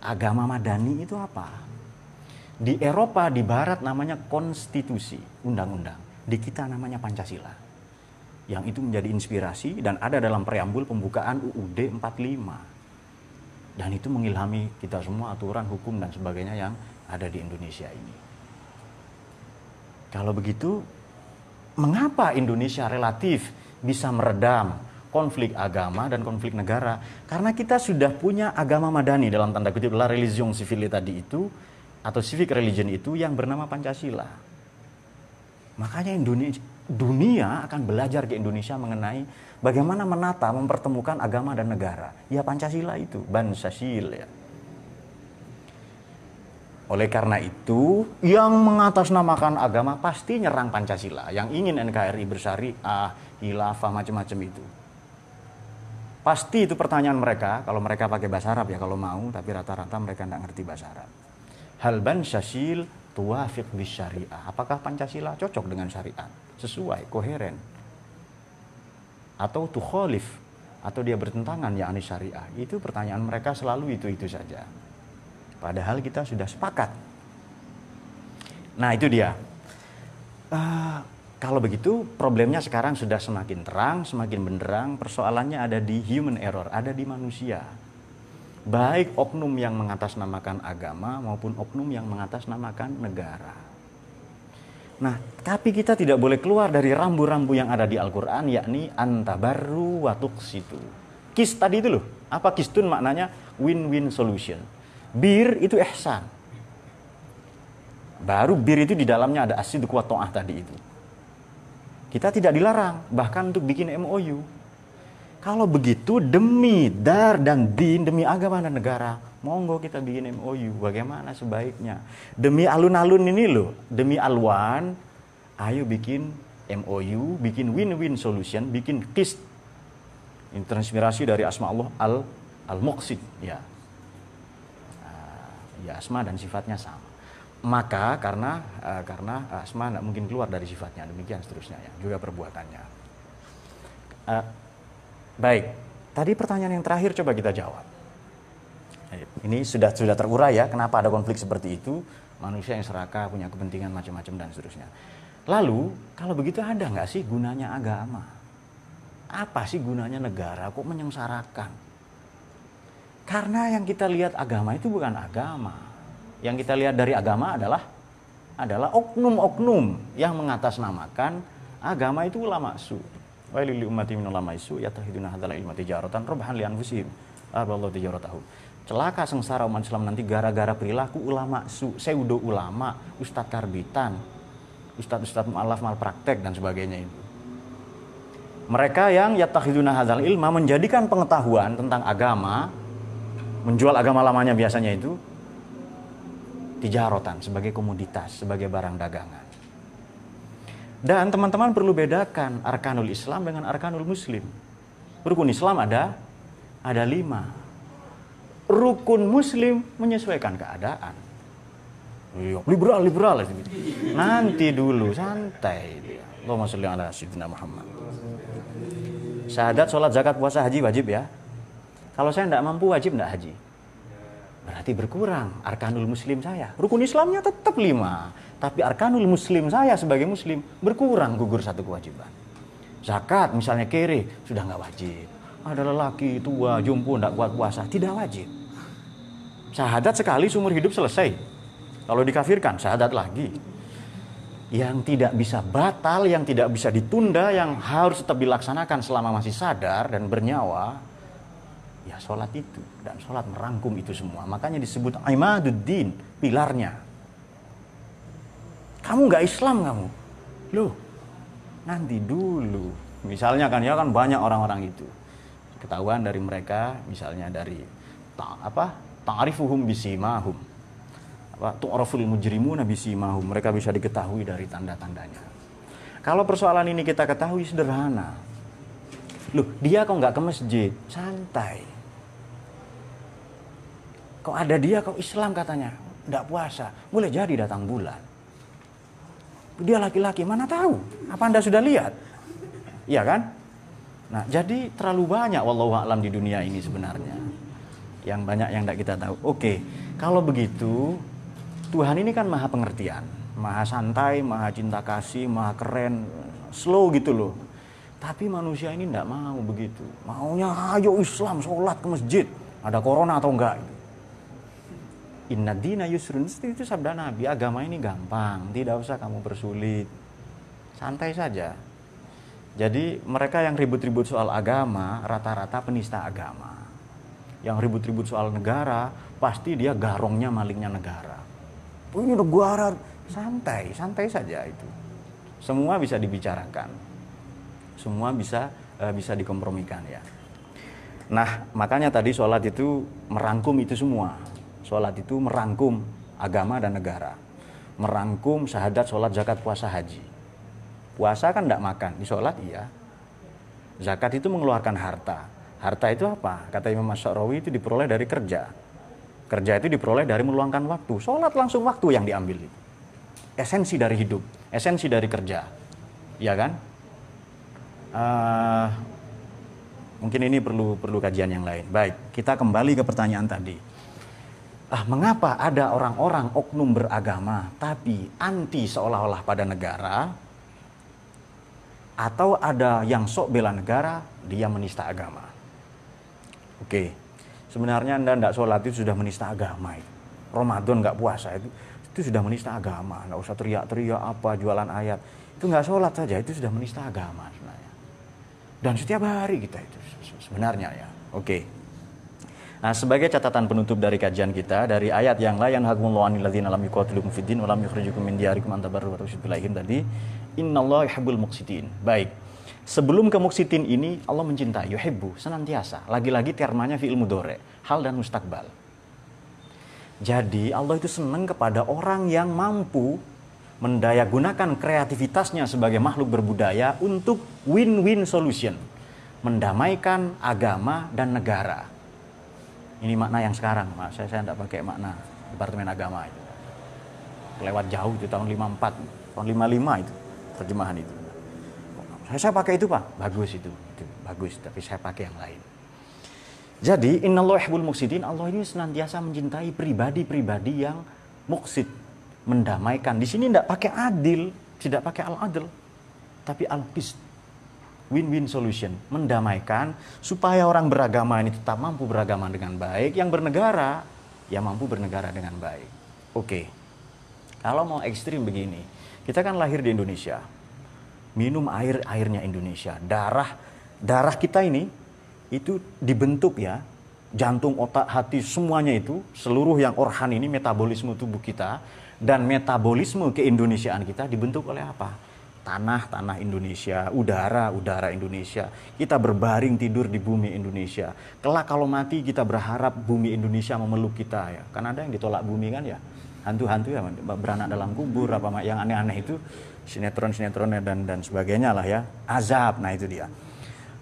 Agama madani itu apa? Di Eropa, di Barat namanya konstitusi, undang-undang. Di kita namanya Pancasila. Yang itu menjadi inspirasi dan ada dalam preambul pembukaan UUD 45. Dan itu mengilhami kita semua aturan, hukum dan sebagainya yang ada di Indonesia ini. Kalau begitu, mengapa Indonesia relatif bisa meredam konflik agama dan konflik negara? Karena kita sudah punya agama madani dalam tanda kutip la religion civile tadi itu, atau civic religion itu yang bernama Pancasila. Makanya dunia akan belajar ke Indonesia mengenai bagaimana menata, mempertemukan agama dan negara. Ya Pancasila itu, Bansasil ya. Oleh karena itu, yang mengatasnamakan agama pasti nyerang Pancasila. Yang ingin NKRI bersyariah, khilafah, macam-macam itu. Pasti itu pertanyaan mereka, kalau mereka pakai bahasa Arab ya kalau mau, tapi rata-rata mereka tidak ngerti bahasa Arab. Hal Bansasil tuwafiq bis syariah. Apakah Pancasila cocok dengan syariat? Sesuai, koheren. Atau tukholif, atau dia bertentangan yakni syariah. Itu pertanyaan mereka selalu itu saja. Padahal kita sudah sepakat. Nah, itu dia. Kalau begitu, problemnya sekarang sudah semakin terang, semakin benderang. Persoalannya ada di human error, ada di manusia. Baik oknum yang mengatasnamakan agama maupun oknum yang mengatasnamakan negara. Nah, tapi kita tidak boleh keluar dari rambu-rambu yang ada di Al-Quran, yakni antabarru wa tuqsitu. Kis tadi itu loh, apa kistun maknanya? Win-win solution. Bir itu ihsan. Baru bir itu di dalamnya ada as-sidq wa ta'ah tadi itu. Kita tidak dilarang, bahkan untuk bikin MOU. Kalau begitu demi dar dan din, demi agama dan negara, monggo kita bikin MOU. Bagaimana sebaiknya? Demi alun-alun ini loh, demi alwan, ayo bikin MOU, bikin win-win solution, bikin qist. Ini transpirasi dari asma Allah al-muqsid, ya. Ya, asma dan sifatnya sama. Maka karena asma tidak mungkin keluar dari sifatnya, demikian seterusnya ya, juga perbuatannya. Baik, tadi pertanyaan yang terakhir coba kita jawab. Ini sudah terurai ya, kenapa ada konflik seperti itu, manusia yang serakah, punya kepentingan macam-macam dan seterusnya. Lalu, kalau begitu ada nggak sih gunanya agama? Apa sih gunanya negara? Kok menyengsarakan? Karena yang kita lihat agama itu bukan agama. Yang kita lihat dari agama adalah oknum-oknum yang mengatasnamakan agama itu ulama su. Wailil ummati min ulama su yatahiduna hadzal ilma tijaratan rabhan li anfusihim. Allahu tijaratahu. Celaka sengsara umat Islam nanti gara-gara perilaku ulama su, pseudo ulama, ustadz karbitan, ustadz mualaf malpraktek dan sebagainya itu. Mereka yang yatahiduna hadzal ilma menjadikan pengetahuan tentang agama, menjual agama lamanya biasanya itu tijaratan sebagai komoditas, sebagai barang dagangan. Dan teman-teman perlu bedakan arkanul Islam dengan arkanul Muslim. Rukun Islam ada 5. Rukun Muslim menyesuaikan keadaan. Liberal. Nanti dulu, santai dia. Allahumma sholli ala sayyidina Muhammad. Syahadat, sholat, zakat, puasa, haji wajib ya. Kalau saya tidak mampu wajib tidak haji. Berarti berkurang arkanul Muslim saya. Rukun Islamnya tetap 5. Tapi arkanul Muslim saya sebagai Muslim berkurang, gugur satu kewajiban. Zakat misalnya kere, sudah nggak wajib. Ada lelaki tua, jompo, tidak kuat puasa, tidak wajib. Syahadat sekali seumur hidup selesai. Kalau dikafirkan, syahadat lagi. Yang tidak bisa batal, yang tidak bisa ditunda, yang harus tetap dilaksanakan selama masih sadar dan bernyawa, ya sholat itu. Dan sholat merangkum itu semua. Makanya disebut imaduddin, pilarnya. Kamu nggak Islam kamu? Loh, nanti dulu. Misalnya kan ya kan banyak orang-orang itu. Ketahuan dari mereka, misalnya dari ta'rifuhum bisimahum. Tu'raful mujrimuna bisimahum. Mereka bisa diketahui dari tanda-tandanya. Kalau persoalan ini kita ketahui sederhana. Loh, dia kok nggak ke masjid? Santai. Kok ada dia, kok Islam katanya? Nggak puasa. Boleh jadi datang bulan. Dia laki-laki, mana tahu? Apa Anda sudah lihat? Iya kan? Nah, jadi terlalu banyak wallahu a'lam di dunia ini sebenarnya. Yang banyak yang tidak kita tahu. Oke, kalau begitu, Tuhan ini kan maha pengertian. Maha santai, maha cinta kasih, maha keren. Slow gitu loh. Tapi manusia ini tidak mau begitu. Maunya ayo Islam, sholat ke masjid. Ada corona atau enggak? Inna dina yusrun, itu sabda Nabi, agama ini gampang, tidak usah kamu persulit, santai saja. Jadi mereka yang ribut-ribut soal agama, rata-rata penista agama. Yang ribut-ribut soal negara, pasti dia garongnya malingnya negara. Ini negara, santai saja itu. Semua bisa dibicarakan, semua bisa dikompromikan ya. Nah, makanya tadi sholat itu merangkum itu semua. Sholat itu merangkum agama dan negara. Merangkum syahadat, sholat, zakat, puasa, haji. Puasa kan tidak makan, di sholat iya. Zakat itu mengeluarkan harta. Harta itu apa? Kata Imam Asy'arawi itu diperoleh dari kerja. Kerja itu diperoleh dari meluangkan waktu. Sholat langsung waktu yang diambil itu. esensi dari hidup, esensi dari kerja, ya kan? Mungkin ini perlu kajian yang lain. Baik, kita kembali ke pertanyaan tadi. Mengapa ada orang-orang oknum beragama tapi anti seolah-olah pada negara, atau ada yang sok bela negara, dia menista agama? Oke, sebenarnya Anda tidak sholat itu sudah menista agama. Itu Ramadan nggak puasa itu sudah menista agama. Nggak usah teriak-teriak apa jualan ayat, itu nggak sholat saja itu sudah menista agama sebenarnya. Dan setiap hari kita itu sebenarnya ya. Oke. Nah, sebagai catatan penutup dari kajian kita dari ayat yang la yanhakumullahu 'anil ladzina lam yuqatilukum fid din wa lam yukhrijukum min diyarikum an tabarru wa tuqsitu ilaihim tadi, innallaha yuhibbul muqsitin. Baik. Sebelum ke muqsitin ini Allah mencintai, yuhibbu, senantiasa. Lagi-lagi termanya fi'il mudhari', hal dan mustakbal. Jadi Allah itu senang kepada orang yang mampu mendayagunakan kreativitasnya sebagai makhluk berbudaya untuk win-win solution, mendamaikan agama dan negara. Ini makna yang sekarang, saya tidak pakai makna Departemen Agama itu. Lewat jauh itu tahun 54, tahun 55 itu terjemahan itu. Saya pakai itu Pak, bagus itu bagus, tapi saya pakai yang lain. Jadi innallaha yuhibbul muqsitin, Allah ini senantiasa mencintai pribadi-pribadi yang muqsid, mendamaikan. Di sini tidak pakai adil, tidak pakai al-adl, tapi al-qist, win-win solution, mendamaikan supaya orang beragama ini tetap mampu beragama dengan baik, yang bernegara ya mampu bernegara dengan baik. Oke. Kalau mau ekstrim begini, kita kan lahir di Indonesia, minum airnya Indonesia, darah kita ini itu dibentuk ya, jantung, otak, hati, semuanya itu, seluruh yang organ ini, metabolisme tubuh kita dan metabolisme keindonesiaan kita dibentuk oleh apa? Tanah Indonesia, udara Indonesia. Kita berbaring tidur di bumi Indonesia. Kelak kalau mati kita berharap bumi Indonesia memeluk kita ya. Kan ada yang ditolak bumi kan ya. Hantu-hantu ya beranak dalam kubur, apa yang aneh-aneh itu, sinetron dan sebagainya lah ya. Azab, nah itu dia.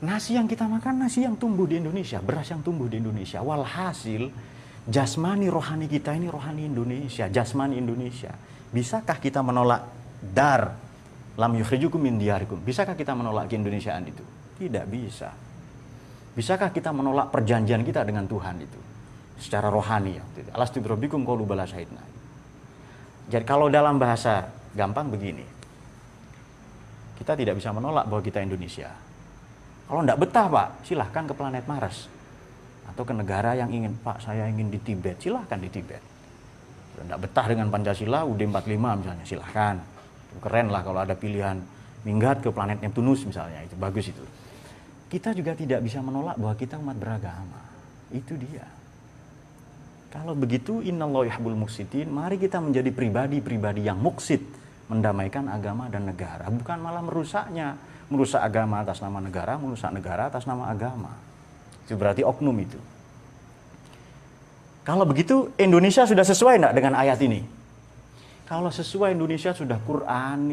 Nasi yang kita makan nasi yang tumbuh di Indonesia, beras yang tumbuh di Indonesia. Walhasil jasmani rohani kita ini rohani Indonesia, jasmani Indonesia. Bisakah kita menolak lam yukhrijukum min diyarikum? Bisakah kita menolak keindonesiaan itu? Tidak bisa. Bisakah kita menolak perjanjian kita dengan Tuhan itu secara rohani ya? Alastu birabbikum qalu bala syahidna. Jadi kalau dalam bahasa gampang begini, kita tidak bisa menolak bahwa kita Indonesia. Kalau tidak betah Pak, silahkan ke planet Mars atau ke negara yang ingin, Pak saya ingin di Tibet, silahkan di Tibet. Tidak betah dengan Pancasila, UUD 45 misalnya, silahkan. Keren lah kalau ada pilihan minggat ke planet Neptunus misalnya, itu bagus itu. Kita juga tidak bisa menolak bahwa kita umat beragama. Itu dia. Kalau begitu innallaha yuhibbul muqsitin, mari kita menjadi pribadi-pribadi yang muqsid, mendamaikan agama dan negara, bukan malah merusaknya, merusak agama atas nama negara, merusak negara atas nama agama. Itu berarti oknum itu. Kalau begitu Indonesia sudah sesuai enggak dengan ayat ini? Kalau sesuai Indonesia sudah Quran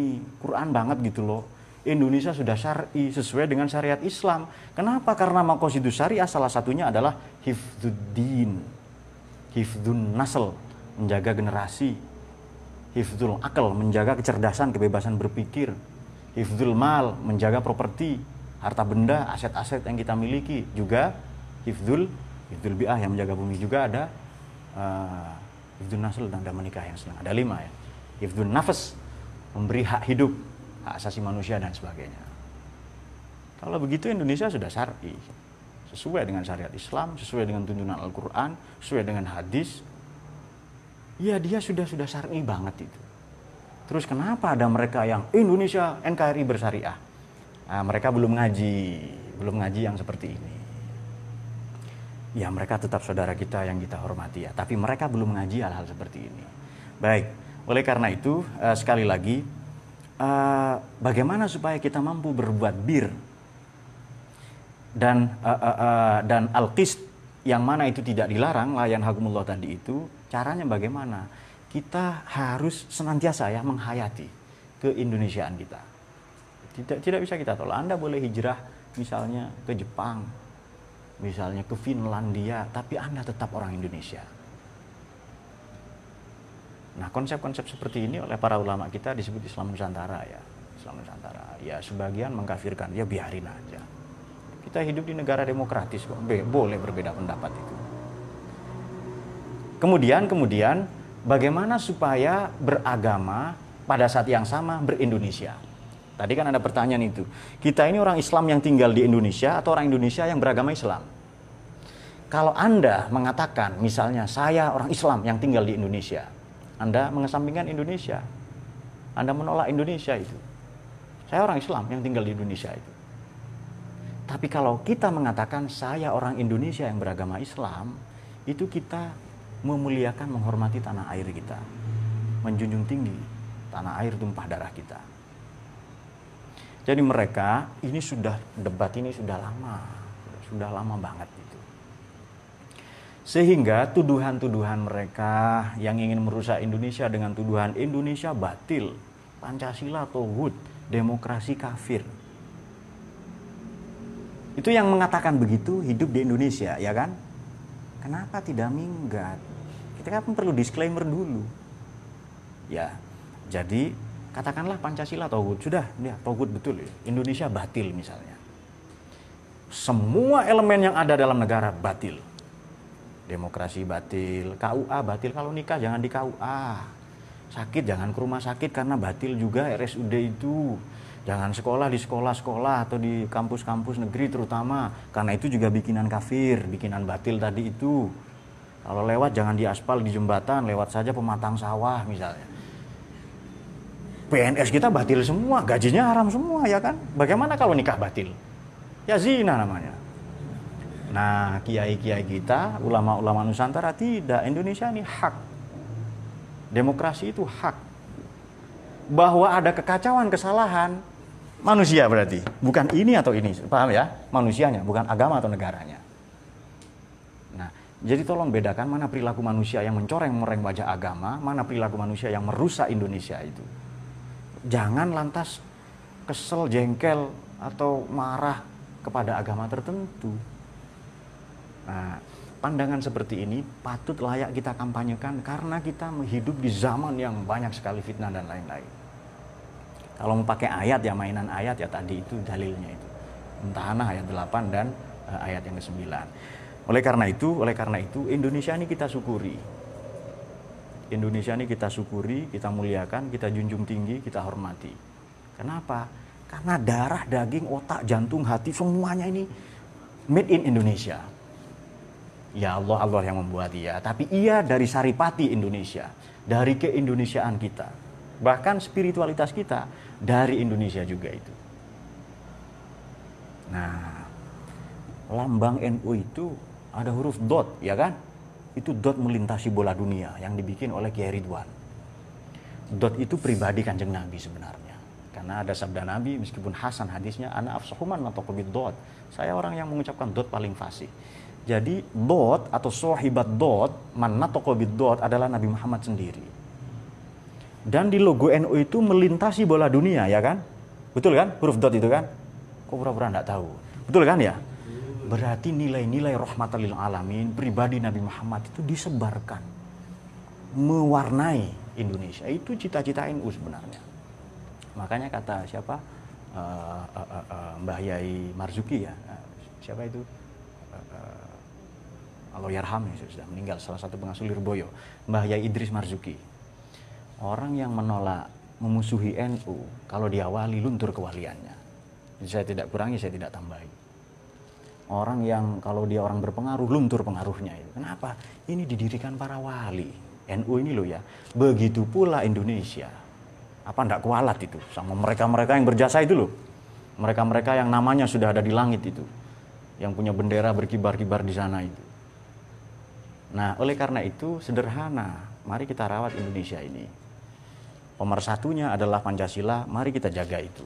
banget gitu loh. Indonesia sudah syar'i, sesuai dengan syariat Islam. Kenapa? Karena maqasidus syariah salah satunya adalah hifdzuddin, hifdzun nasl, menjaga generasi, hifdzul akal, menjaga kecerdasan, kebebasan berpikir, hifdzul mal, menjaga properti, harta benda, aset-aset yang kita miliki, juga hifdzul bi'ah yang menjaga bumi, juga ada hifdzun nasl, tanda menikah yang senang, ada 5 ya. Hifdzun nafas, memberi hak hidup, hak asasi manusia dan sebagainya. Kalau begitu Indonesia sudah syar'i, sesuai dengan syariat Islam, sesuai dengan tuntunan Al-Quran, sesuai dengan hadis. Ya dia sudah syar'i banget itu. Terus kenapa ada mereka yang Indonesia NKRI bersyariah? Nah, mereka belum ngaji yang seperti ini. Ya mereka tetap saudara kita yang kita hormati ya, tapi mereka belum ngaji hal-hal seperti ini. Baik. Oleh karena itu, sekali lagi, bagaimana supaya kita mampu berbuat bir dan al-qist yang mana itu tidak dilarang, la yanhakumullah tadi itu, caranya bagaimana? Kita harus senantiasa ya menghayati keindonesiaan kita. Tidak bisa kita tolak. Anda boleh hijrah misalnya ke Jepang, misalnya ke Finlandia, tapi Anda tetap orang Indonesia. Nah, konsep-konsep seperti ini oleh para ulama kita disebut Islam Nusantara ya. Islam Nusantara. Ya, sebagian mengkafirkan, ya biarin aja. Kita hidup di negara demokratis kok, boleh berbeda pendapat itu. Kemudian bagaimana supaya beragama pada saat yang sama berindonesia? Tadi kan ada pertanyaan itu. Kita ini orang Islam yang tinggal di Indonesia atau orang Indonesia yang beragama Islam? Kalau Anda mengatakan misalnya saya orang Islam yang tinggal di Indonesia, Anda mengesampingkan Indonesia. Anda menolak Indonesia itu. Saya orang Islam yang tinggal di Indonesia itu. Tapi kalau kita mengatakan saya orang Indonesia yang beragama Islam, itu kita memuliakan, menghormati tanah air kita. Menjunjung tinggi tanah air tumpah darah kita. Jadi mereka, ini sudah debat ini sudah lama banget itu. Sehingga tuduhan-tuduhan mereka yang ingin merusak Indonesia dengan tuduhan Indonesia batil, Pancasila tauhid, demokrasi kafir. Itu yang mengatakan begitu hidup di Indonesia, ya kan? Kenapa tidak minggat? Kita kan perlu disclaimer dulu. Ya, jadi katakanlah Pancasila tauhid, sudah, ya tauhid betul ya. Indonesia batil misalnya. Semua elemen yang ada dalam negara batil. Demokrasi batil, KUA batil, kalau nikah jangan di KUA. Sakit jangan ke rumah sakit karena batil juga RSUD itu. Jangan sekolah di sekolah-sekolah atau di kampus-kampus negeri terutama, karena itu juga bikinan kafir, bikinan batil tadi itu. Kalau lewat jangan di aspal, di jembatan, lewat saja pematang sawah misalnya. PNS kita batil semua, gajinya haram semua ya kan? Bagaimana kalau nikah batil? Ya zina namanya. Nah, kiai-kiai kita, ulama-ulama Nusantara tidak, Indonesia ini hak. Demokrasi itu hak. Bahwa ada kekacauan, kesalahan, manusia berarti. Bukan ini atau ini, paham ya? Manusianya, bukan agama atau negaranya. Nah, jadi tolong bedakan mana perilaku manusia yang mencoreng-moreng wajah agama, mana perilaku manusia yang merusak Indonesia itu. Jangan lantas kesel, jengkel, atau marah kepada agama tertentu. Nah, pandangan seperti ini patut layak kita kampanyekan karena kita hidup di zaman yang banyak sekali fitnah dan lain-lain. Kalau mau pakai ayat ya mainan ayat ya tadi itu dalilnya itu. Mumtahanah ayat 8 dan ayat yang ke-9. Oleh karena itu Indonesia ini kita syukuri. Indonesia ini kita syukuri, kita muliakan, kita junjung tinggi, kita hormati. Kenapa? Karena darah, daging, otak, jantung, hati semuanya ini made in Indonesia. Ya Allah yang membuat dia, tapi ia dari saripati Indonesia, dari keindonesiaan kita. Bahkan spiritualitas kita dari Indonesia juga itu. Nah, lambang NU itu ada huruf dot, ya kan? Itu dot melintasi bola dunia yang dibikin oleh Kiai Ridwan. Dot itu pribadi Kanjeng Nabi sebenarnya. Karena ada sabda Nabi, meskipun hasan hadisnya, ana afsahuman nataqa bid-dot. Saya orang yang mengucapkan dot paling fasih. Jadi dot atau sohibat dot, man nataqa bid-dot adalah Nabi Muhammad sendiri. Dan di logo NU itu melintasi bola dunia, ya kan? Betul kan? Huruf dot itu kan? Kok pura-pura enggak tahu? Betul kan ya? Berarti nilai-nilai rahmatan lil alamin pribadi Nabi Muhammad itu disebarkan, mewarnai Indonesia. Itu cita-cita NU sebenarnya. Makanya kata siapa, Mbah Yai Marzuki ya, siapa itu, Allahyarham ya, sudah meninggal, salah satu pengasuh Lirboyo, Mbah Yai Idris Marzuki. Orang yang menolak, memusuhi NU, kalau diawali luntur kewaliannya. Jadi saya tidak kurangi, saya tidak tambahi. Orang yang kalau dia orang berpengaruh, luntur pengaruhnya itu. Kenapa? Ini didirikan para wali. NU ini loh ya. Begitu pula Indonesia. Apa ndak kualat itu sama mereka-mereka yang berjasa itu loh. Mereka-mereka yang namanya sudah ada di langit itu. Yang punya bendera berkibar-kibar di sana itu. Nah, oleh karena itu sederhana. Mari kita rawat Indonesia ini. Pemersatunya adalah Pancasila, mari kita jaga itu.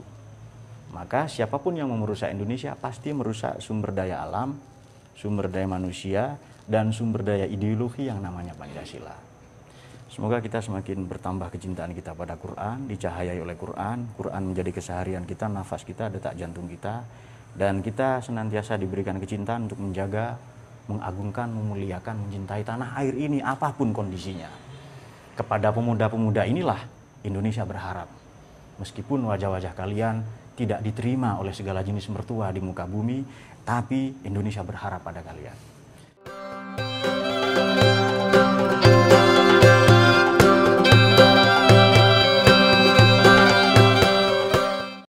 Maka siapapun yang mau merusak Indonesia pasti merusak sumber daya alam, sumber daya manusia, dan sumber daya ideologi yang namanya Pancasila. Semoga kita semakin bertambah kecintaan kita pada Quran, dicahayai oleh Quran, Quran menjadi keseharian kita, nafas kita, detak jantung kita, dan kita senantiasa diberikan kecintaan untuk menjaga, mengagungkan, memuliakan, mencintai tanah air ini apapun kondisinya. Kepada pemuda-pemuda inilah Indonesia berharap. Meskipun wajah-wajah kalian tidak diterima oleh segala jenis mertua di muka bumi, tapi Indonesia berharap pada kalian.